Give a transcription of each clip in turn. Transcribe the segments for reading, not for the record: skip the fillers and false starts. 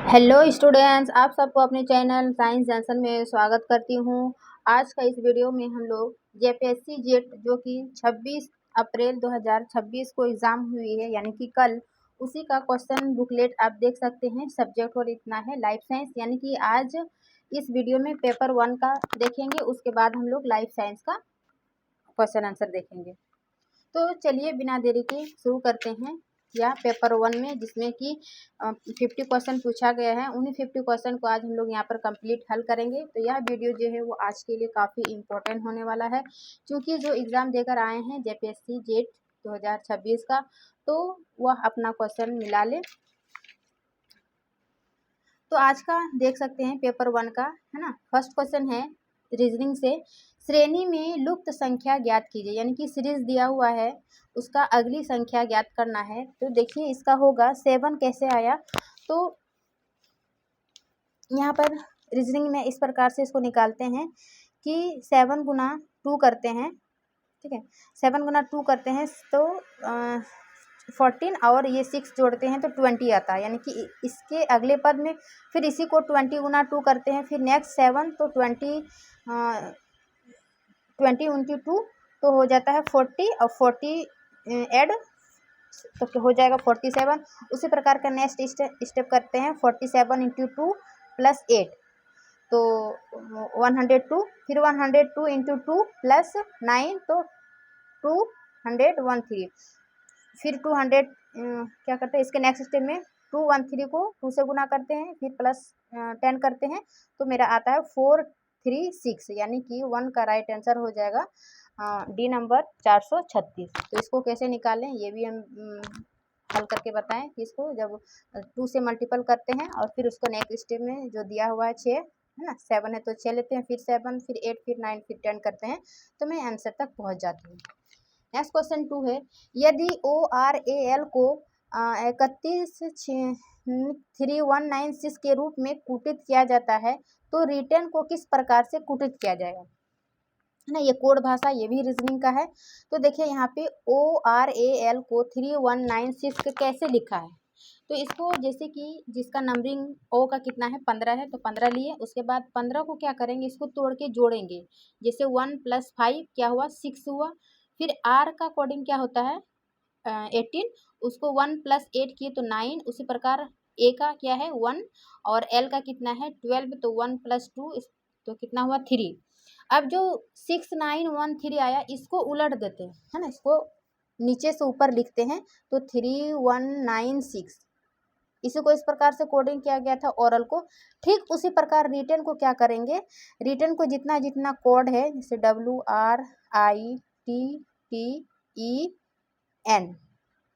Hello students, आप सबको अपने चैनल साइंस जंक्शन में स्वागत करती हूँ। आज का इस वीडियो में हम लोग जेपीएससी जेट जो कि 26 अप्रैल 2026 को एग्ज़ाम हुई है, यानी कि कल, उसी का क्वेश्चन बुकलेट आप देख सकते हैं। सब्जेक्ट और इतना है लाइफ साइंस, यानी कि आज इस वीडियो में पेपर 1 का देखेंगे, उसके बाद हम लोग लाइफ साइंस का क्वेश्चन आंसर देखेंगे। तो चलिए बिना देरी के शुरू करते हैं। या पेपर 1 में जिसमें कि 50 क्वेश्चन पूछा गया है, उन्हीं 50 क्वेश्चन को आज हम लोग यहाँ पर कंप्लीट हल करेंगे। तो यह वीडियो जो है वो आज के लिए काफ़ी इम्पोर्टेंट होने वाला है, क्योंकि जो एग्ज़ाम देकर आए हैं जेपीएससी जेट 2026 का, तो वह अपना क्वेश्चन मिला ले। तो आज का देख सकते हैं पेपर 1 का, है ना। फर्स्ट क्वेश्चन है रीजनिंग से, श्रेणी में लुप्त संख्या ज्ञात कीजिए, यानी कि सीरीज दिया हुआ है, उसका अगली संख्या ज्ञात करना है। तो देखिए इसका होगा 7 कैसे आया। तो यहाँ पर रीजनिंग में इस प्रकार से इसको निकालते हैं कि 7 गुना 2 करते हैं, ठीक है। 7 गुना 2 करते हैं तो 14 और ये 6 जोड़ते हैं तो 20 आता है, यानी कि इसके अगले पद में फिर इसी को 20 गुना 2 करते हैं, फिर नेक्स्ट 7 तो 20 इंटू 2 तो हो जाता है 40 और 40 ऐड तो हो जाएगा 47। उसी प्रकार का नेक्स्ट स्टेप करते हैं 47 इंटू 2 प्लस 8 तो 102, फिर 102 इंटू 2 प्लस 9 तो 213, फिर 200 क्या करते हैं इसके नेक्स्ट स्टेप में 213 को 2 से गुना करते हैं, फिर प्लस 10 करते हैं तो मेरा आता है 436, यानी कि 1 का राइट आंसर हो जाएगा डी नंबर 436। तो इसको कैसे निकालें ये भी हम हल करके बताएं कि इसको जब 2 से मल्टीपल करते हैं और फिर उसको नेक्स्ट स्टेप में जो दिया हुआ है 6 है ना, 7 है तो 6 लेते हैं, फिर 7, फिर 8, फिर 9, फिर 10 करते हैं तो मैं आंसर तक पहुंच जाती हूँ। नेक्स्ट क्वेश्चन 2 है, यदि ORAL को 31,3196 के रूप में कुटित किया जाता है तो रिटर्न को किस प्रकार से कुटित किया जाएगा, है ना। ये कोड भाषा, ये भी रीजनिंग का है। तो देखिए यहाँ पे ORAL को 3196 कैसे लिखा है। तो इसको जैसे कि जिसका नंबरिंग ओ का कितना है 15 है तो 15 लिए, उसके बाद 15 को क्या करेंगे, इसको तोड़ के जोड़ेंगे। जैसे 1 + 5 क्या हुआ 6 हुआ। फिर आर का कोडिंग क्या होता है 18, उसको 1 + 8 किए तो 9। उसी प्रकार ए का क्या है 1 और एल का कितना है 12 तो 1 + 2 तो कितना हुआ 3। अब जो 6913 आया इसको उलट देते हैं, है ना, इसको नीचे से ऊपर लिखते हैं तो 3196, इसी को इस प्रकार से कोडिंग किया गया था ओरल को। ठीक उसी प्रकार रिटर्न को क्या करेंगे, रिटर्न को जितना जितना कोड है जैसे WRITTEN,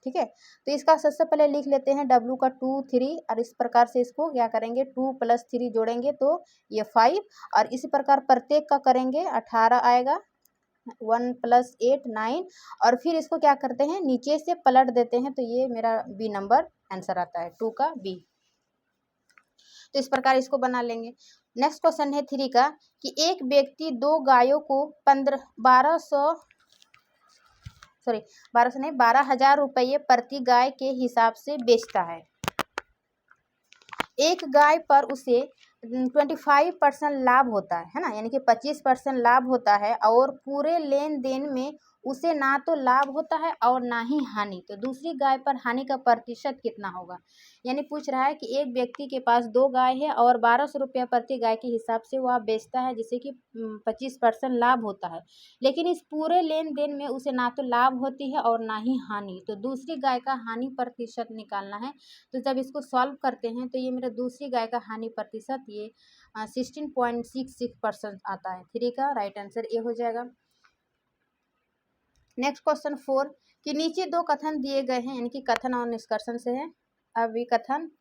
ठीक है। तो इसका सबसे पहले लिख लेते हैं W का 2 3 और इस प्रकार से इसको क्या करेंगे 2 + 3 जोड़ेंगे तो ये 5 और इसी प्रकार प्रत्येक का करेंगे 18 आएगा, 1 + 8 9 और फिर इसको क्या करते हैं नीचे से पलट देते हैं तो ये मेरा बी नंबर आंसर आता है 2 का बी। तो इस प्रकार इसको बना लेंगे। नेक्स्ट क्वेश्चन है 3 का कि एक व्यक्ति 2 गायों को 12,000 रुपये प्रति गाय के हिसाब से बेचता है। एक गाय पर उसे 25% लाभ होता है ना, यानी कि 25% लाभ होता है और पूरे लेन देन में उसे ना तो लाभ होता है और ना ही हानि, तो दूसरी गाय पर हानि का प्रतिशत कितना होगा। यानी पूछ रहा है कि एक व्यक्ति के पास 2 गाय है और 1200 रुपया प्रति गाय के हिसाब से वह बेचता है, जिससे कि 25% लाभ होता है, लेकिन इस पूरे लेन देन में उसे ना तो लाभ होती है और ना ही हानि, तो दूसरी गाय का हानि प्रतिशत निकालना है। तो जब इसको सॉल्व करते हैं तो ये मेरा दूसरी गाय का हानि प्रतिशत ये 16.66% आता है। 3 का राइट आंसर ए हो जाएगा। नेक्स्ट क्वेश्चन 4 कि नीचे 2 कथन दिए गए हैं, यानी कि कथन और निष्कर्षण से है। अभी कथन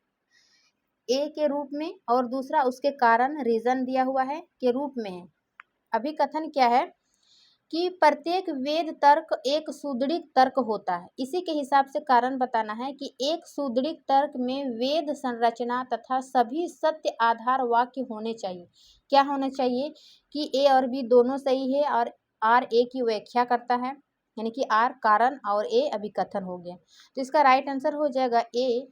ए के रूप में और दूसरा उसके कारण रीजन दिया हुआ है के रूप में है। अभी कथन क्या है कि प्रत्येक वेद तर्क एक सुदृढ़ तर्क होता है, इसी के हिसाब से कारण बताना है कि एक सुदृढ़ तर्क में वेद संरचना तथा सभी सत्य आधार वाक्य होने चाहिए। क्या होने चाहिए कि ए और बी दोनों सही है और आर ए की व्याख्या करता है, यानी कि आर कारण और ए अभिकथन हो गया। तो इसका राइट आंसर हो जाएगा ए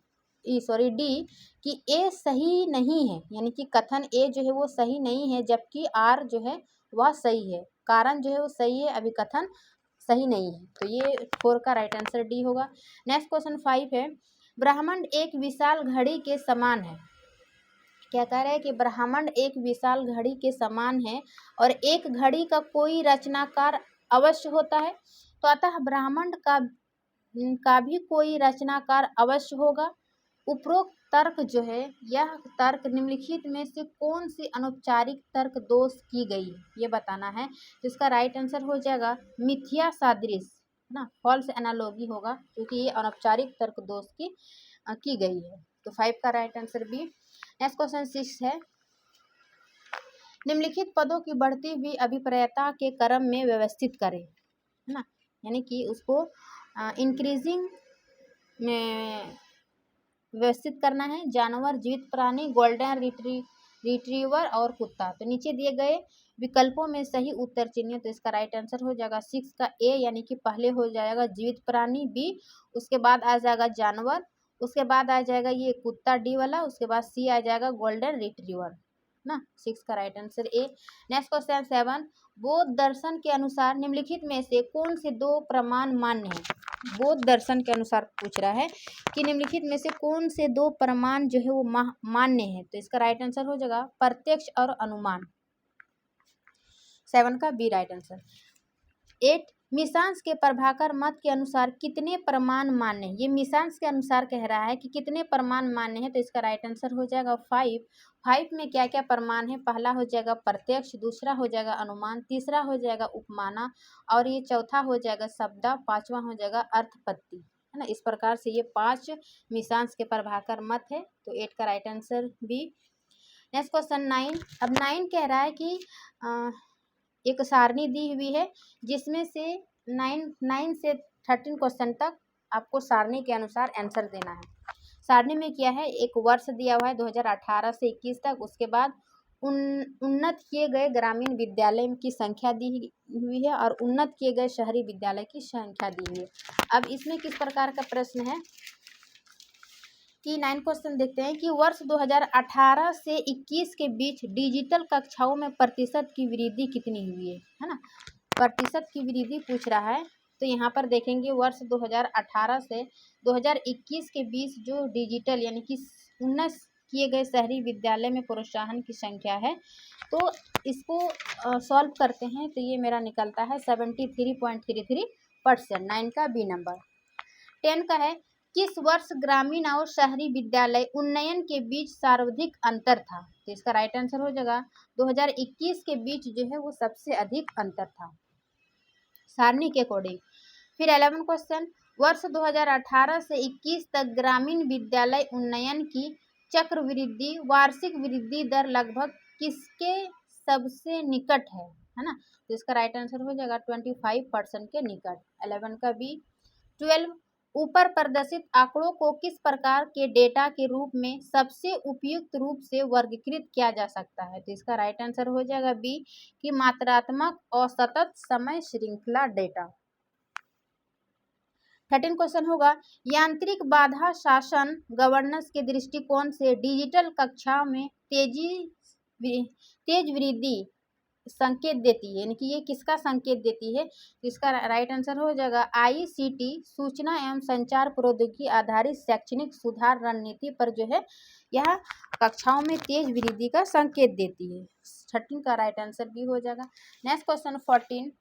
डी कि ए सही नहीं है, यानी कि कथन ए जो है वो सही नहीं है, जबकि आर जो है वह सही है। कारण जो है वो सही है, अभी कथन सही नहीं है। तो ये 4 का राइट आंसर डी होगा। नेक्स्ट क्वेश्चन 5 है, ब्रह्मांड एक विशाल घड़ी के समान है। क्या कह रहा है कि ब्रह्मांड एक विशाल घड़ी के समान है और एक घड़ी का कोई रचनाकार अवश्य होता है। तो अतः ब्रह्मांड का भी कोई रचनाकार अवश्य होगा। उपरोक्त तर्क जो है, यह तर्क निम्नलिखित में से कौन सी अनौपचारिक तर्क दोष की गई है, ये बताना है। तो इसका राइट आंसर हो जाएगा मिथ्या सादृश्य, ना, फॉल्स एनालॉजी होगा, क्योंकि ये अनौपचारिक तर्क दोष की गई है। तो 5 का right answer B. Next question 6 है, निम्नलिखित पदों की बढ़ती हुई अभिप्रायता के क्रम में व्यवस्थित करें, है ना, यानी कि उसको इंक्रीजिंग में व्यवस्थित करना है। जानवर, जीवित प्राणी, गोल्डन रिट्रीवर और कुत्ता। तो नीचे दिए गए विकल्पों में सही उत्तर चुनिए। तो इसका राइट आंसर हो जाएगा 6 का ए, यानी कि पहले हो जाएगा जीवित प्राणी बी, उसके बाद आ जाएगा जानवर, उसके बाद आ जाएगा ये कुत्ता डी वाला, उसके बाद सी आ जाएगा गोल्डन रिट्रीवर, ना। 6 का right answer A. Next question 7, बौद्ध दर्शन के अनुसार निम्नलिखित में से कौन से 2 प्रमाण मान्य हैं। बौद्ध दर्शन के अनुसार पूछ रहा है कि निम्नलिखित में से कौन से 2 प्रमाण जो है वो मान्य है। तो इसका राइट आंसर हो जाएगा प्रत्यक्ष और अनुमान। 7 का बी राइट आंसर। 8, मिशांस के प्रभाकर मत के अनुसार कितने प्रमाण मान्य है। ये मिशांस के अनुसार कह रहा है कि कितने प्रमाण मान्य है। तो इसका राइट आंसर हो जाएगा 5। 5 में क्या क्या प्रमाण है, पहला हो जाएगा प्रत्यक्ष, दूसरा हो जाएगा अनुमान, तीसरा हो जाएगा उपमाना, और ये चौथा हो जाएगा शब्दा, पांचवा हो जाएगा अर्थपत्ति, है ना। इस प्रकार से ये 5 मिशांस के प्रभाकर मत है। तो 8 का right answer B. Next question 9। अब 9 कह रहा है कि एक सारणी दी हुई है जिसमें से 9 से 13 क्वेश्चन तक आपको सारणी के अनुसार आंसर देना है। सारणी में क्या है, एक वर्ष दिया हुआ है 2018 से 21 तक, उसके बाद उन्नत किए गए ग्रामीण विद्यालय की संख्या दी हुई है और उन्नत किए गए शहरी विद्यालय की संख्या दी हुई है। अब इसमें किस प्रकार का प्रश्न है कि 9 क्वेश्चन देखते हैं कि वर्ष 2018 से 21 के बीच डिजिटल कक्षाओं में प्रतिशत की वृद्धि कितनी हुई है ना। प्रतिशत की वृद्धि पूछ रहा है। तो यहाँ पर देखेंगे वर्ष 2018 से 2021 के बीच जो डिजिटल यानी कि उन्नत किए गए शहरी विद्यालय में प्रोत्साहन की संख्या है, तो इसको सॉल्व करते हैं। तो ये मेरा निकलता है 73.33%। 9 का बी नंबर। 10 का है, किस वर्ष ग्रामीण और शहरी विद्यालय उन्नयन के बीच सर्वाधिक अंतर था। तो इसका राइट आंसर हो जाएगा 2021 के बीच जो है वो सबसे अधिक अंतर था सारणी के अकॉर्डिंग। फिर 11 क्वेश्चन, वर्ष 2018 से 21 तक ग्रामीण विद्यालय उन्नयन की चक्रवृद्धि वार्षिक वृद्धि दर लगभग किसके सबसे निकट है ना। तो इसका राइट आंसर हो जाएगा 25% के निकट। 11 का बी। 12, ऊपर प्रदर्शित आंकड़ों को किस प्रकार के डेटा के रूप में सबसे उपयुक्त रूप से वर्गीकृत किया जा सकता है। तो इसका राइट आंसर हो जाएगा बी कि मात्रात्मक और सतत समय श्रृंखला डेटा। 13 क्वेश्चन होगा, यांत्रिक बाधा शासन गवर्नेंस के दृष्टिकोण से डिजिटल कक्षा में तेज वृद्धि संकेत देती है, यानी कि ये किसका संकेत देती है। इसका राइट आंसर हो जाएगा ICT, सूचना एवं संचार प्रौद्योगिकी आधारित शैक्षणिक सुधार रणनीति पर जो है यह कक्षाओं में तेज वृद्धि का संकेत देती है। 13 का राइट आंसर भी हो जाएगा। नेक्स्ट क्वेश्चन 14,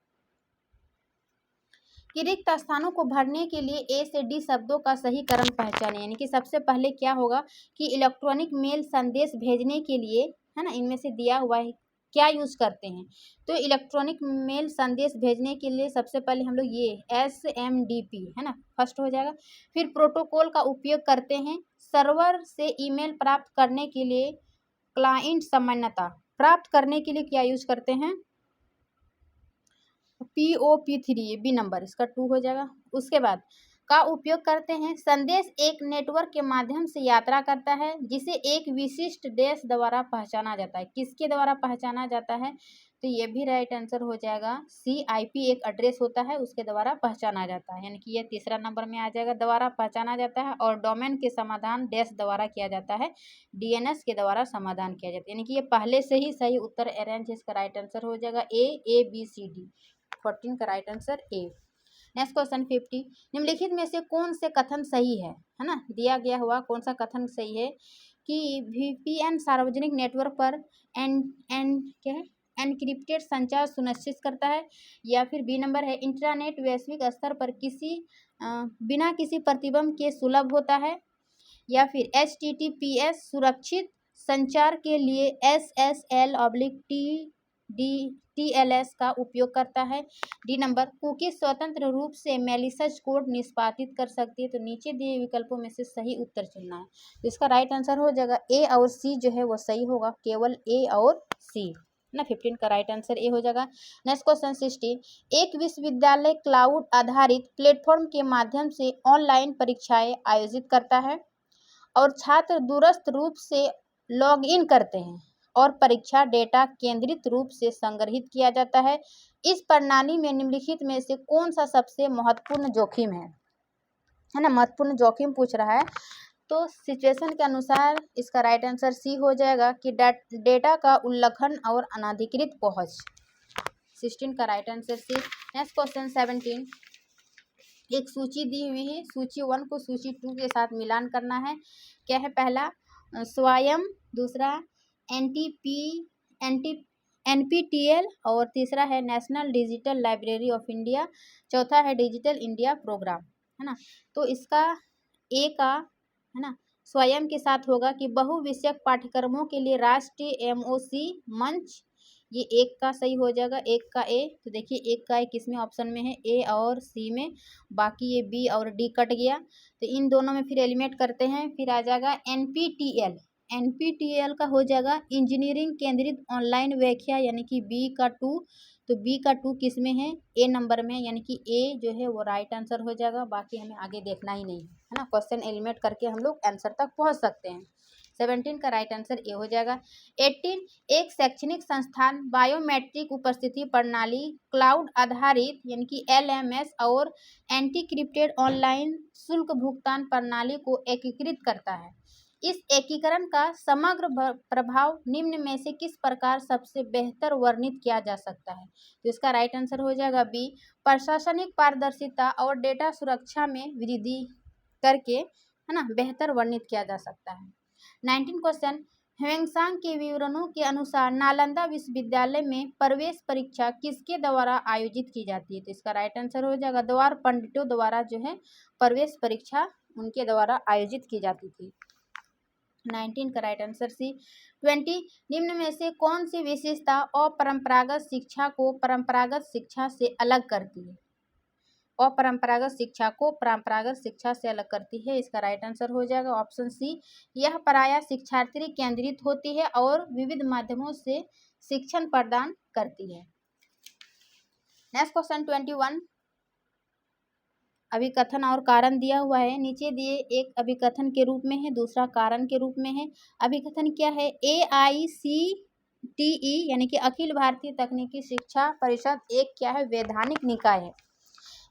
कि रिक्त स्थानों को भरने के लिए A से D शब्दों का सही क्रम पहचानें, यानी कि सबसे पहले क्या होगा कि इलेक्ट्रॉनिक मेल संदेश भेजने के लिए, है ना, इनमें से दिया हुआ है क्या यूज करते हैं। तो इलेक्ट्रॉनिक मेल संदेश भेजने के लिए सबसे पहले हम लोग ये SMDP, है ना, फर्स्ट हो जाएगा। फिर प्रोटोकॉल का उपयोग करते हैं। सर्वर से ईमेल प्राप्त करने के लिए क्लाइंट सामान्यता प्राप्त करने के लिए क्या यूज करते हैं, POP3, बी नंबर इसका 2 हो जाएगा। उसके बाद का उपयोग करते हैं। संदेश एक नेटवर्क के माध्यम से यात्रा करता है जिसे एक विशिष्ट देश द्वारा पहचाना जाता है। किसके द्वारा पहचाना जाता है? तो ये भी राइट आंसर हो जाएगा सी। आईपी एक एड्रेस होता है, उसके द्वारा पहचाना जाता है, यानी कि ये तीसरा नंबर में आ जाएगा, द्वारा पहचाना जाता है। और डोमेन के समाधान डैश द्वारा किया जाता है, डीएनएस के द्वारा समाधान किया जाता है, यानी कि ये पहले से ही सही उत्तर अरेंज, इसका राइट आंसर हो जाएगा ए बी सी डी। 14 का right answer A. Next question 50, निम्नलिखित में से कौन से कथन सही है ना, दिया गया हुआ कौन सा कथन सही है कि वीपीएन सार्वजनिक नेटवर्क पर क्या है एनक्रिप्टेड संचार सुनिश्चित करता है, या फिर बी नंबर है इंटरनेट वैश्विक स्तर पर बिना किसी प्रतिबंध के सुलभ होता है, या फिर HTTPS सुरक्षित संचार के लिए SSL/TLS का उपयोग करता है। डी नंबर कुकी स्वतंत्र रूप से मैलिशियस कोड निष्पादित कर सकती है। तो नीचे दिए विकल्पों में से सही उत्तर चुनना है। तो इसका राइट आंसर हो जाएगा ए और सी जो है वो सही होगा, केवल ए और सी ना। 15 का राइट आंसर ए हो जाएगा। नेक्स्ट क्वेश्चन 16, एक विश्वविद्यालय क्लाउड आधारित प्लेटफॉर्म के माध्यम से ऑनलाइन परीक्षाएं आयोजित करता है और छात्र दूरस्थ रूप से लॉग इन करते हैं और परीक्षा डेटा केंद्रित रूप से संग्रहित किया जाता है। इस प्रणाली में निम्नलिखित में से कौन सा सबसे महत्वपूर्ण जोखिम है ना, महत्वपूर्ण जोखिम पूछ रहा है। तो सिचुएशन के अनुसार इसका राइट आंसर सी हो जाएगा कि डेटा का उल्लंघन और अनधिकृत पहुंच। 16 का right answer C. Next question 17, एक सूची दी हुई है, सूची 1 को सूची 2 के साथ मिलान करना है। क्या है? पहला स्वयं, दूसरा NPTEL और तीसरा है national digital library of India, चौथा है डिजिटल इंडिया प्रोग्राम, है ना। तो इसका ए का है ना स्वयं के साथ होगा कि बहुविषयक पाठ्यक्रमों के लिए राष्ट्रीय MOC मंच, ये एक का सही हो जाएगा, एक का ए। तो देखिए एक का ए किस में ऑप्शन में है, ए और सी में, बाकी ये बी और डी कट गया। तो इन दोनों में फिर एलिमिनेट करते हैं, फिर आ जाएगा NPTEL का हो जाएगा इंजीनियरिंग केंद्रित ऑनलाइन व्याख्या, यानी कि बी का 2। तो बी का 2 किस में है? ए नंबर में, यानी कि ए जो है वो राइट आंसर हो जाएगा। बाकी हमें आगे देखना ही नहीं है ना, क्वेश्चन एलिमिनेट करके हम लोग आंसर तक पहुंच सकते हैं। 17 का राइट आंसर ए हो जाएगा। 18, एक शैक्षणिक संस्थान बायोमेट्रिक उपस्थिति प्रणाली क्लाउड आधारित यानी कि LMS और एंटीक्रिप्टेड ऑनलाइन शुल्क भुगतान प्रणाली को एकीकृत करता है। इस एकीकरण का समग्र प्रभाव निम्न में से किस प्रकार सबसे बेहतर वर्णित किया जा सकता है? तो इसका राइट आंसर हो जाएगा बी, प्रशासनिक पारदर्शिता और डेटा सुरक्षा में वृद्धि करके, है ना, बेहतर वर्णित किया जा सकता है। 19 क्वेश्चन, ह्वेंगसांग के विवरणों के अनुसार नालंदा विश्वविद्यालय में प्रवेश परीक्षा किसके द्वारा आयोजित की जाती है? तो इसका राइट आंसर हो जाएगा द्वार पंडितों द्वारा जो है प्रवेश परीक्षा उनके द्वारा आयोजित की जाती थी। 19 का राइट आंसर सी। 20, निम्न में से कौन सी विशेषता अपरंपरागत शिक्षा को परंपरागत शिक्षा से अलग करती है? अपरंपरागत शिक्षा को परंपरागत शिक्षा से अलग करती है, इसका राइट आंसर हो जाएगा ऑप्शन सी, यह प्रायः शिक्षार्थी केंद्रित होती है और विविध माध्यमों से शिक्षण प्रदान करती है। नेक्स्ट क्वेश्चन 21, अभिकथन और कारण दिया हुआ है, नीचे दिए एक अभिकथन के रूप में है, दूसरा कारण के रूप में है। अभिकथन क्या है? AICTE यानी कि अखिल भारतीय तकनीकी शिक्षा परिषद एक क्या है? वैधानिक निकाय है।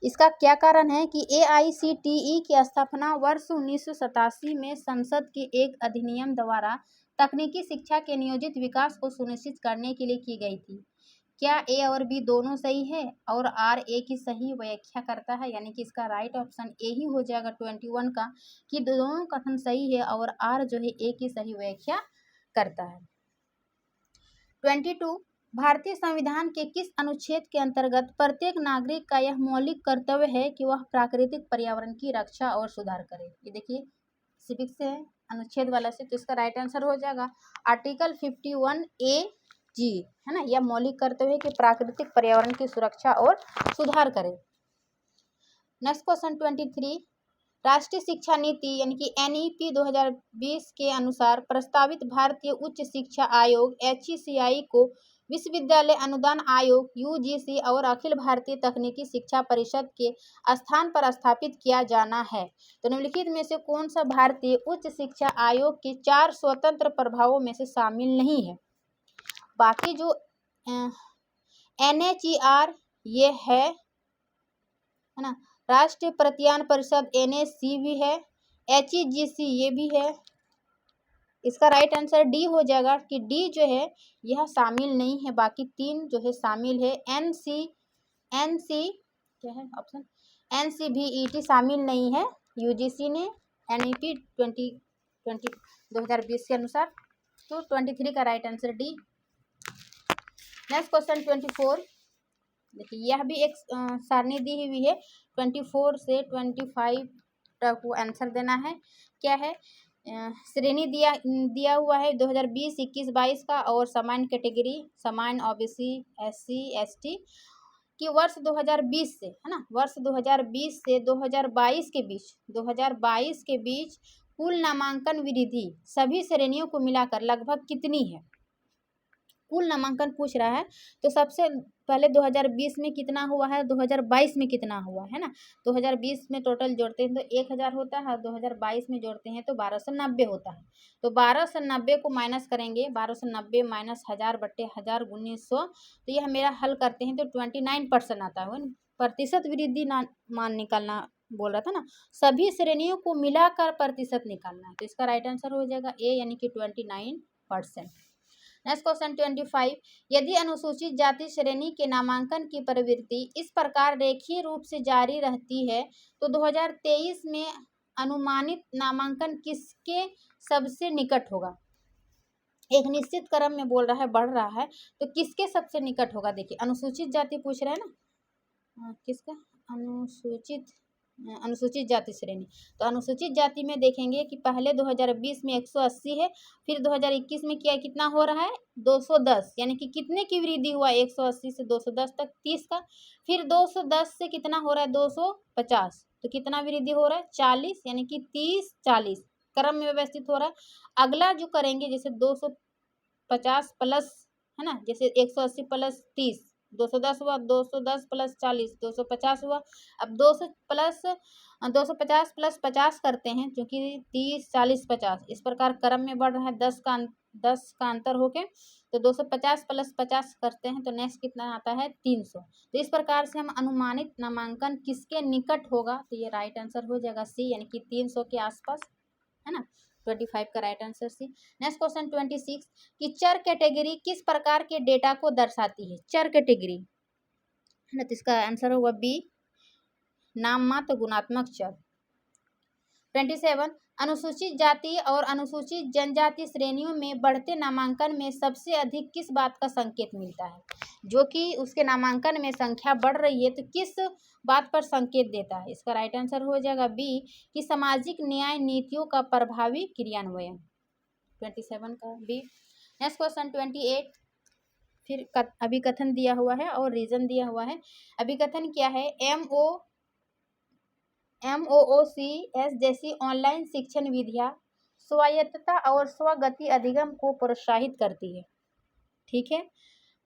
इसका क्या कारण है कि AICTE की स्थापना वर्ष 1987 में संसद के एक अधिनियम द्वारा तकनीकी शिक्षा के नियोजित विकास को सुनिश्चित करने के लिए की गई थी। क्या ए और बी दोनों सही है और आर ए की सही व्याख्या करता है? यानी कि इसका राइट ऑप्शन ए ही हो जाएगा 21 का, कि दोनों कथन सही है और आर जो है ए की सही व्याख्या करता है। 22, भारतीय संविधान के किस अनुच्छेद के अंतर्गत प्रत्येक नागरिक का यह मौलिक कर्तव्य है कि वह प्राकृतिक पर्यावरण की रक्षा और सुधार करे? ये देखिए सिविक्स से है, अनुच्छेद वाला से, तो इसका राइट आंसर हो जाएगा आर्टिकल 51A जी, है ना। यह मौलिक कर्तव्य है कि प्राकृतिक पर्यावरण की सुरक्षा और सुधार करें। नेक्स्ट क्वेश्चन 23, राष्ट्रीय शिक्षा नीति यानी कि NEP 2020 के अनुसार प्रस्तावित भारतीय उच्च शिक्षा आयोग HECI को विश्वविद्यालय अनुदान आयोग यूजीसी और अखिल भारतीय तकनीकी शिक्षा परिषद के स्थान पर स्थापित किया जाना है। तो निम्नलिखित में से कौन सा भारतीय उच्च शिक्षा आयोग के 4 स्वतंत्र प्रभावों में से शामिल नहीं है? बाकी जो NHER ये है ना, राष्ट्रीय प्रत्यायन परिषद NSC भी है, HEGC ये भी है। इसका राइट आंसर डी हो जाएगा कि डी जो है यह शामिल नहीं है, बाकी 3 जो है शामिल है। NC क्या है ऑप्शन, NCVET शामिल नहीं है यूजीसी ने NEP 2020 के अनुसार। तो 23 का right answer D. Next question 24, देखिए यह भी एक सारणी दी हुई है, 24 से 25 तक को आंसर देना है। क्या है, श्रेणी दिया हुआ है 2020, 21, 22 का, और सामान्य कैटेगरी सामान्य OBC SC ST कि वर्ष 2020 से है ना, वर्ष 2020 से 2022 के बीच कुल नामांकन वृद्धि सभी श्रेणियों को मिलाकर लगभग कितनी है? कुल नामांकन पूछ रहा है, तो सबसे पहले 2020 में कितना हुआ है, 2022 में कितना हुआ है ना। 2020 में टोटल जोड़ते हैं तो 1000 होता है, 2022 में जोड़ते हैं तो 1290 होता है। तो 1290 को माइनस करेंगे, 1290 माइनस 1000 बट्टे 1000 1900, तो यह मेरा हल करते हैं तो 29% आता है। प्रतिशत वृद्धि मान निकालना बोल रहा था ना, सभी श्रेणियों को मिलाकर प्रतिशत निकालना है, तो इसका राइट आंसर हो जाएगा ए, यानी कि 29%। नेक्स्ट क्वेश्चन 25, यदि अनुसूचित जाति श्रेणी के नामांकन की प्रवृत्ति इस प्रकार रेखीय रूप से जारी रहती है तो 2023 में अनुमानित नामांकन किसके सबसे निकट होगा? एक निश्चित क्रम में बोल रहा है, बढ़ रहा है, तो किसके सबसे निकट होगा? देखिए अनुसूचित जाति पूछ रहा है ना, किसका? अनुसूचित जाति श्रेणी। तो अनुसूचित जाति में देखेंगे कि पहले 2020 में 180 है, फिर 2021 में क्या कितना हो रहा है, 210, यानी कि कितने की वृद्धि हुआ, 180 से 210 तक 30 का, फिर 210 से कितना हो रहा है, 250, तो कितना वृद्धि हो रहा है, 40, यानी कि 30 40 क्रम में व्यवस्थित हो रहा है। अगला जो करेंगे जैसे 250 प्लस है ना, जैसे 180 प्लस 30 210 हुआ, 210 प्लस 40 250 हुआ। अब 250 प्लस 50 करते हैं, क्योंकि 30 40 50 इस प्रकार क्रम में बढ़ रहा है, 10 का अंतर होके, तो 250 प्लस 50 करते हैं तो नेक्स्ट कितना आता है, 300। तो इस प्रकार से हम अनुमानित नामांकन किसके निकट होगा, तो ये राइट आंसर हो जाएगा सी, यानी कि 300 के आसपास, है ना। 25 का right answer C. Next question 26 कि चर कैटेगरी किस प्रकार के डेटा को दर्शाती है? चर कैटेगरी है ना, तो इसका आंसर होगा बी, नाम मात्र गुणात्मक चर। 27 अनुसूचित जाति और अनुसूचित जनजाति श्रेणियों में बढ़ते नामांकन में सबसे अधिक किस बात का संकेत मिलता है? जो कि उसके नामांकन में संख्या बढ़ रही है, तो किस बात पर संकेत देता है? इसका राइट आंसर हो जाएगा बी, कि सामाजिक न्याय नीतियों का प्रभावी क्रियान्वयन। 27 का बी। नेक्स्ट क्वेश्चन 28, फिर अभिकथन दिया हुआ है और रीजन दिया हुआ है। अभिकथन क्या है? MOOCs जैसी ऑनलाइन शिक्षण विधियां स्वायत्तता और स्वगति अधिगम को प्रोत्साहित करती है। ठीक है,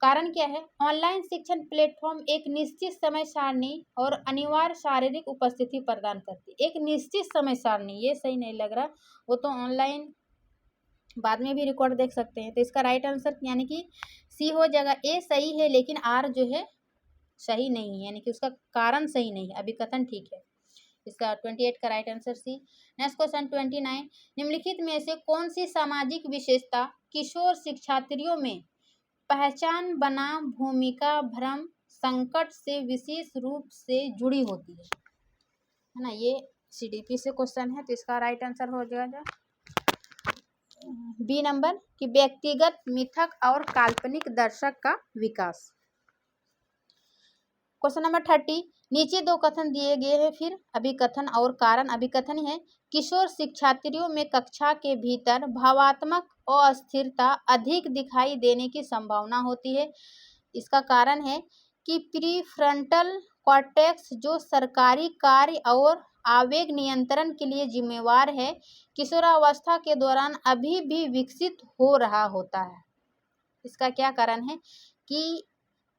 कारण क्या है? ऑनलाइन शिक्षण प्लेटफॉर्म एक निश्चित समय सारणी और अनिवार्य शारीरिक उपस्थिति प्रदान करती है। एक निश्चित समय सारणी, ये सही नहीं लग रहा, वो तो ऑनलाइन बाद में भी रिकॉर्ड देख सकते हैं। तो इसका राइट आंसर यानी कि सी हो जाएगा। ए सही है लेकिन आर जो है सही नहीं है, यानी कि उसका कारण सही नहीं है, अभिकथन ठीक है। इसका 28 का right answer C. Next question 29, निम्नलिखित में से कौन सी सामाजिक विशेषता किशोर शिक्षार्थियों में पहचान बनाम भूमिका भ्रम संकट से विशेष रूप से जुड़ी होती है ना। ये CDP से क्वेश्चन है, तो इसका राइट आंसर हो जाएगा बी नंबर, कि व्यक्तिगत मिथक और काल्पनिक दर्शक का विकास। क्वेश्चन नंबर 30, नीचे दो कथन दिए गए हैं, फिर अभिकथन और कारण। अभिकथन है किशोर शिक्षार्थियों में कक्षा के भीतर भावात्मक अस्थिरता अधिक दिखाई देने की संभावना होती है। इसका कारण है कि प्रीफ्रंटल कॉर्टेक्स जो सरकारी कार्य और आवेग नियंत्रण के लिए जिम्मेवार है, किशोरावस्था के दौरान अभी भी विकसित हो रहा होता है। इसका क्या कारण है कि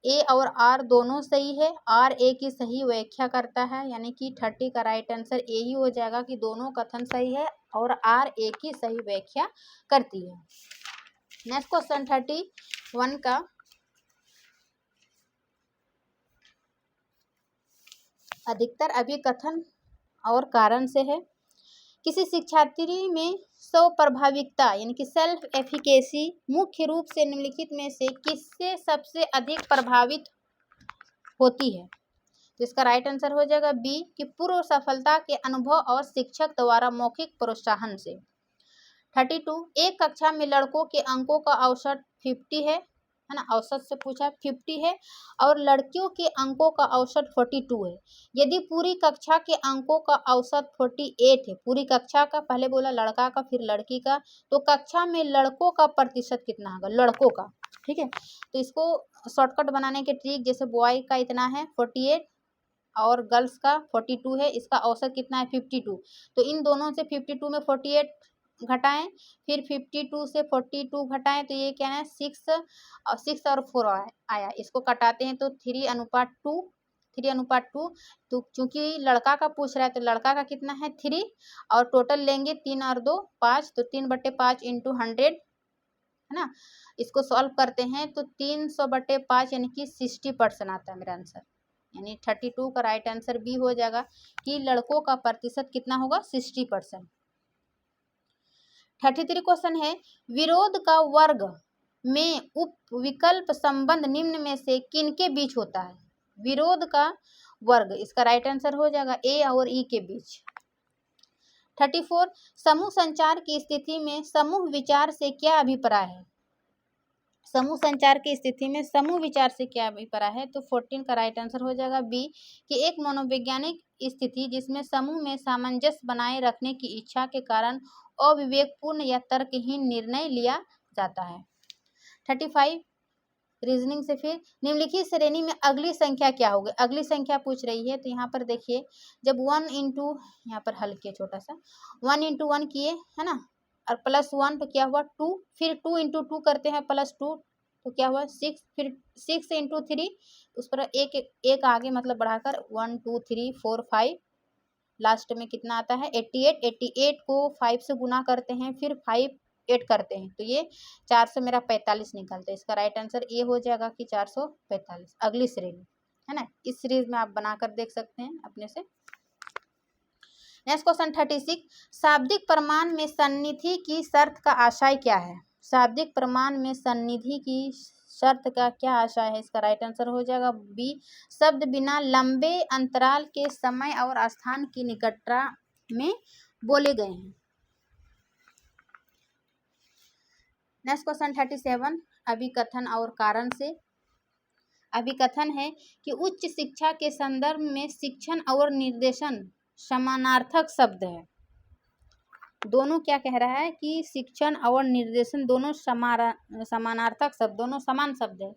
ए और आर दोनों सही है, आर ए की सही व्याख्या करता है, यानी कि 30 का राइट आंसर ए ही हो जाएगा कि दोनों कथन सही है और आर ए की सही व्याख्या करती है। नेक्स्ट क्वेश्चन 31 का, अधिकतर अभिकथन और कारण से है। किसी शिक्षार्थी में स्वप्रभाविकता यानी कि सेल्फ एफिकेसी मुख्य रूप से निम्नलिखित में से किससे सबसे अधिक प्रभावित होती है? तो इसका राइट आंसर हो जाएगा बी कि पूर्व सफलता के अनुभव और शिक्षक द्वारा मौखिक प्रोत्साहन से। 32, एक कक्षा में लड़कों के अंकों का औसत 50 है ना, औसत से पूछा 50 है और लड़कियों के अंकों का औसत 42 है। यदि पूरी कक्षा के अंकों का औसत 48 है, पूरी कक्षा का, पहले बोला लड़का का फिर लड़की का, तो कक्षा में लड़कों का प्रतिशत कितना होगा? लड़कों का, ठीक है। तो इसको शॉर्टकट बनाने के ट्रिक, जैसे बॉय का इतना है 48 और गर्ल्स का 42 है, इसका औसत कितना है 52, तो इन दोनों से 52 में 48 घटाएं, फिर 52 से 42 घटाएं, तो ये क्या है 6 और 6 और 4 आया। इसको कटाते हैं तो 3:2, 3:2, तो चूंकि लड़का का पूछ रहा है तो लड़का का कितना है 3 और टोटल लेंगे 3 और 2 5, तो 3/5 इंटू 100 है ना। इसको सॉल्व करते हैं तो 300/5 यानी कि 60% आता है मेरा आंसर, यानी 32 का राइट आंसर बी हो जाएगा कि लड़कों का प्रतिशत कितना होगा 60%। 33 क्वेश्चन है, विरोध का वर्ग में उप विकल्प संबंध निम्न में से किनके बीच होता है? विरोध का वर्ग, इसका राइट आंसर हो जाएगा ए और ई के बीच। 34, समूह संचार की स्थिति में समूह विचार से क्या अभिप्राय है? समूह संचार की स्थिति में समूह विचार से क्या अभिप्राय है? तो 14 का राइट आंसर हो जाएगा बी कि एक मनोवैज्ञानिक स्थिति जिसमें समूह में सामंजस्य बनाए रखने की इच्छा के कारण अविवेकपूर्ण या तर्कहीन निर्णय लिया जाता है। 35, रीजनिंग से फिर निम्नलिखित श्रेणी में अगली संख्या क्या होगी? अगली संख्या पूछ रही है, तो यहाँ पर देखिए जब 1 इंटू, यहाँ पर हल किए छोटा सा 1 इंटू 1 किए है ना, और +1 तो क्या हुआ 2, फिर 2 इंटू 2 करते हैं +2 तो क्या हुआ 6, फिर 6 इंटू 3 उस पर एक आगे मतलब बढ़ाकर 1 2 3 4 5, लास्ट में कितना आता है 88, 88 को 5 से गुना करते हैं, फिर 5 8 करते हैं, तो ये 4 से मेरा 45 निकलता है। इसका राइट आंसर ये हो जाएगा कि 445 अगली श्रेणी है ना। इस सीरीज में आप बनाकर देख सकते हैं अपने से। नेक्स्ट क्वेश्चन 36, शाब्दिक प्रमाण में सन्निधि की शर्त का आशय क्या है? शाब्दिक प्रमाण में सन्निधि की शर्त का क्या आशय है? इसका राइट आंसर हो जाएगा बी, शब्द बिना लंबे अंतराल के समय और स्थान की निकटता में बोले गए हैं। नेक्स्ट क्वेश्चन 37, अभिकथन और कारण से। अभिकथन है कि उच्च शिक्षा के संदर्भ में शिक्षण और निर्देशन समानार्थक शब्द है। दोनों क्या कह रहा है कि शिक्षण और निर्देशन दोनों समानार्थक शब्द, दोनों समान शब्द है।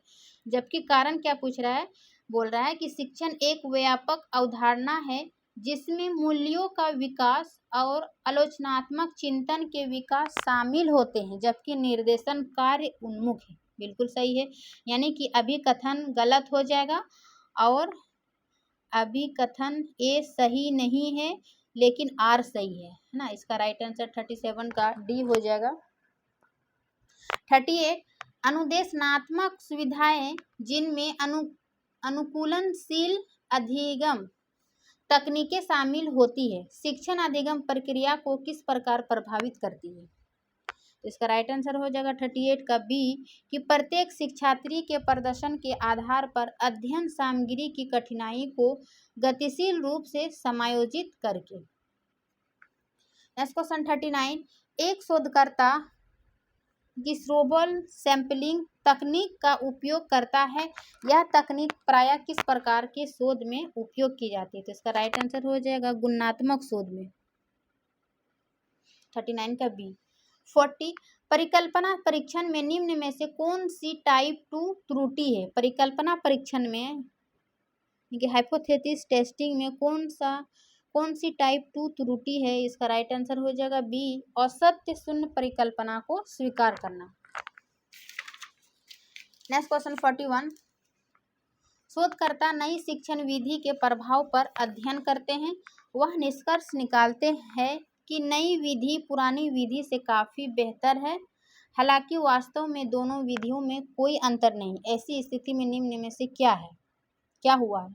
जबकि कारण क्या पूछ रहा है? बोल रहा है कि शिक्षण एक व्यापक अवधारणा है जिसमें मूल्यों का विकास और आलोचनात्मक चिंतन के विकास शामिल होते हैं, जबकि निर्देशन कार्य उन्मुख है। बिल्कुल सही है, यानी कि अभिकथन गलत हो जाएगा और अभिकथन ए सही नहीं है लेकिन आर सही है ना। इसका राइट आंसर 37 का डी हो जाएगा। 38, अनुदेशनात्मक सुविधाएं जिनमें अनुकूलनशील अधिगम तकनीकें शामिल होती है, शिक्षण अधिगम प्रक्रिया को किस प्रकार प्रभावित करती है? तो इसका राइट आंसर हो जाएगा 38 का बी कि प्रत्येक शिक्षार्थी के प्रदर्शन के आधार पर अध्ययन सामग्री की कठिनाई को गतिशील रूप से समायोजित करके। नेक्स्ट क्वेश्चन 39, एक शोधकर्ता गिस्रोबल सैंपलिंग तकनीक का उपयोग करता है, यह तकनीक प्रायः किस प्रकार के शोध में उपयोग की जाती है? तो इसका राइट आंसर हो जाएगा गुणात्मक शोध में, 39 का बी। 40, परिकल्पना परीक्षण में निम्न में से कौन सी टाइप 2 त्रुटि है? परिकल्पना परीक्षण में हाइपोथेसिस टेस्टिंग में कौन सी टाइप 2 त्रुटि है? इसका राइट आंसर हो जाएगा बी, असत्य शून्य परिकल्पना को स्वीकार करना। नेक्स्ट क्वेश्चन 41, शोधकर्ता नई शिक्षण विधि के प्रभाव पर अध्ययन करते हैं। वह निष्कर्ष निकालते हैं कि नई विधि पुरानी विधि से काफ़ी बेहतर है, हालांकि वास्तव में दोनों विधियों में कोई अंतर नहीं। ऐसी स्थिति में निम्न में से क्या हुआ है?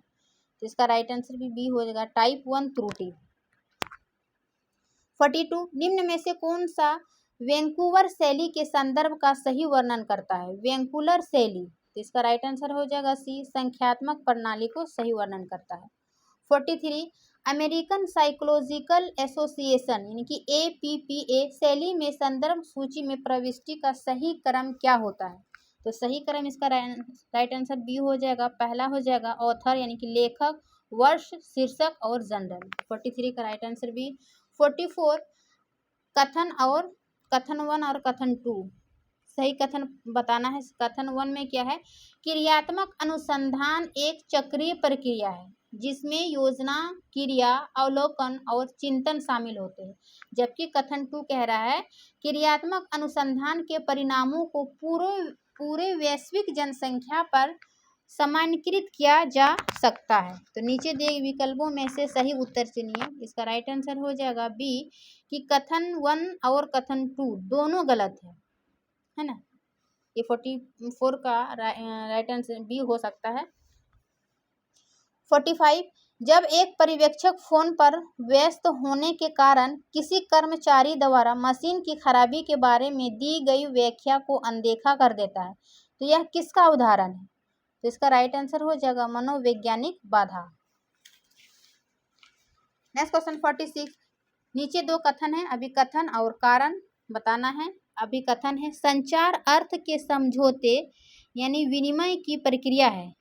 तो इसका राइट आंसर भी बी हो जाएगा, टाइप 1 त्रुटि। 42, निम्न में से कौन सा वैंकूवर शैली के संदर्भ का सही वर्णन करता है? वैंकूवर शैली, तो इसका राइट आंसर हो जाएगा सी, संख्यात्मक प्रणाली को सही वर्णन करता है। 43, अमेरिकन साइकोलॉजिकल एसोसिएशन यानी कि APPA शैली में संदर्भ सूची में प्रविष्टि का सही क्रम क्या होता है? तो सही क्रम इसका राइट आंसर बी हो जाएगा, पहला हो जाएगा ऑथर यानी कि लेखक, वर्ष, शीर्षक और जनरल। 43 का राइट आंसर बी। 44, कथन 1 और कथन 2, सही कथन बताना है। कथन 1 में क्या है? क्रियात्मक अनुसंधान एक चक्रीय प्रक्रिया है जिसमें योजना, क्रिया, अवलोकन और चिंतन शामिल होते हैं। जबकि कथन 2 कह रहा है क्रियात्मक अनुसंधान के परिणामों को पूरे वैश्विक जनसंख्या पर सामान्यीकृत किया जा सकता है। तो नीचे दिए विकल्पों में से सही उत्तर चुनिए। इसका राइट आंसर हो जाएगा बी, कि कथन 1 और कथन 2 दोनों गलत है ना। ये 44 का राइट आंसर बी हो सकता है। 45, जब एक पर्यवेक्षक फोन पर व्यस्त होने के कारण किसी कर्मचारी द्वारा मशीन की खराबी के बारे में दी गई व्याख्या को अनदेखा कर देता है, तो यह किसका उदाहरण है? तो इसका राइट आंसर हो जाएगा मनोवैज्ञानिक बाधा। नेक्स्ट क्वेश्चन 46, नीचे दो कथन है, अभिकथन और कारण बताना है। अभिकथन है संचार अर्थ के समझौते यानी विनिमय की प्रक्रिया है।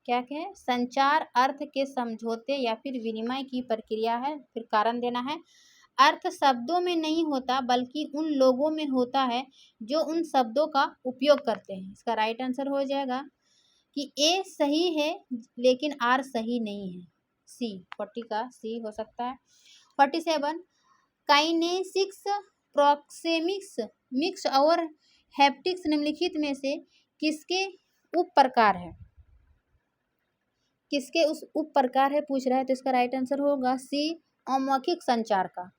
क्या है? संचार अर्थ के समझौते या फिर विनिमय की प्रक्रिया है। फिर कारण देना है, अर्थ शब्दों में नहीं होता बल्कि उन लोगों में होता है जो उन शब्दों का उपयोग करते हैं। इसका राइट आंसर हो जाएगा कि ए सही है लेकिन आर सही नहीं है, सी। 40 का सी हो सकता है। 47, काइनेसिक्स, प्रोक्सेमिक्स, मिक्स और हैप्टिक्स निम्नलिखित में से किसके उप प्रकार है? किसके उस उप प्रकार है पूछ रहा है, तो इसका राइट आंसर होगा सी, अमौखिक संचार का।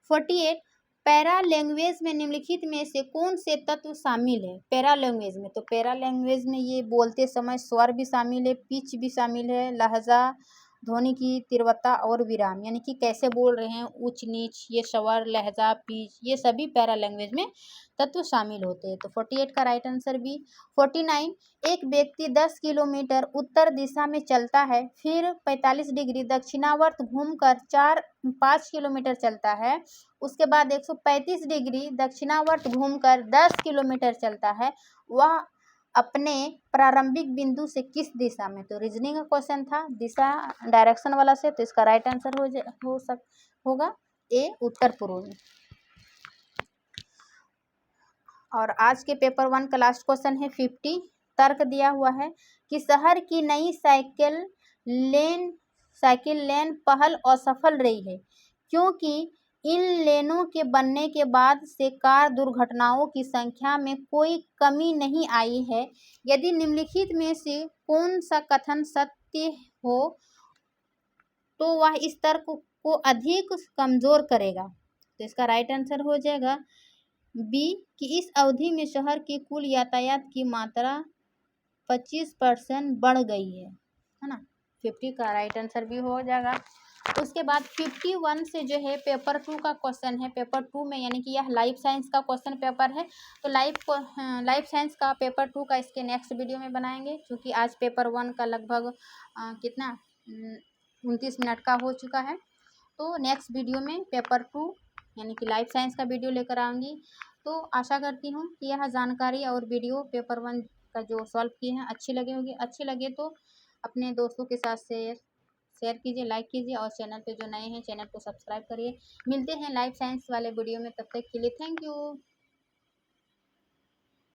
48, पैरा लैंग्वेज में निम्नलिखित में से कौन से तत्व शामिल है? पैरा लैंग्वेज में, तो पैरा लैंग्वेज में ये बोलते समय स्वर भी शामिल है, पिच भी शामिल है, लहजा, ध्वनि की तीव्रता और विराम यानी कि कैसे बोल रहे हैं, उच्च नीच, ये स्वर, लहजा, पिच, ये सभी पैरा लैंग्वेज में तत्व शामिल होते हैं। तो 48 का राइट आंसर बी। 49, एक व्यक्ति 10 किलोमीटर उत्तर दिशा में चलता है, फिर 45 डिग्री दक्षिणावर्त घूमकर 5 किलोमीटर चलता है, उसके बाद 135 डिग्री दक्षिणावर्त घूमकर 10 किलोमीटर चलता है, वह अपने प्रारंभिक बिंदु से किस दिशा में? तो रीजनिंग का क्वेश्चन था, दिशा डायरेक्शन वाला से, तो इसका राइट आंसर होगा ए, उत्तर पूर्व में। और आज के पेपर 1 का लास्ट क्वेश्चन है 50, तर्क दिया हुआ है कि शहर की नई साइकिल लेन पहल असफल रही है क्योंकि इन लेनों के बनने के बाद से कार दुर्घटनाओं की संख्या में कोई कमी नहीं आई है। यदि निम्नलिखित में से कौन सा कथन सत्य हो तो वह इस तर्क को अधिक कमजोर करेगा? तो इसका राइट आंसर हो जाएगा बी, कि इस अवधि में शहर की कुल यातायात की मात्रा 25% बढ़ गई है ना। 50 का राइट आंसर भी हो जाएगा। उसके बाद 51 से जो है पेपर 2 का क्वेश्चन है। पेपर 2 में यानी कि यह लाइफ साइंस का क्वेश्चन पेपर है, तो लाइफ साइंस का पेपर 2 का इसके नेक्स्ट वीडियो में बनाएंगे, क्योंकि आज पेपर 1 का लगभग कितना 29 मिनट का हो चुका है। तो नेक्स्ट वीडियो में पेपर 2 यानी कि लाइफ साइंस का वीडियो लेकर आऊँगी। तो आशा करती हूँ कि यह जानकारी और वीडियो पेपर 1 का जो सॉल्व किए हैं अच्छी लगे होगी। अच्छी लगे तो अपने दोस्तों के साथ शेयर कीजिए, लाइक कीजिए, और चैनल पे जो नए हैं चैनल को सब्सक्राइब करिए। मिलते हैं लाइफ साइंस वाले वीडियो में, तब तक के लिए थैंक यू।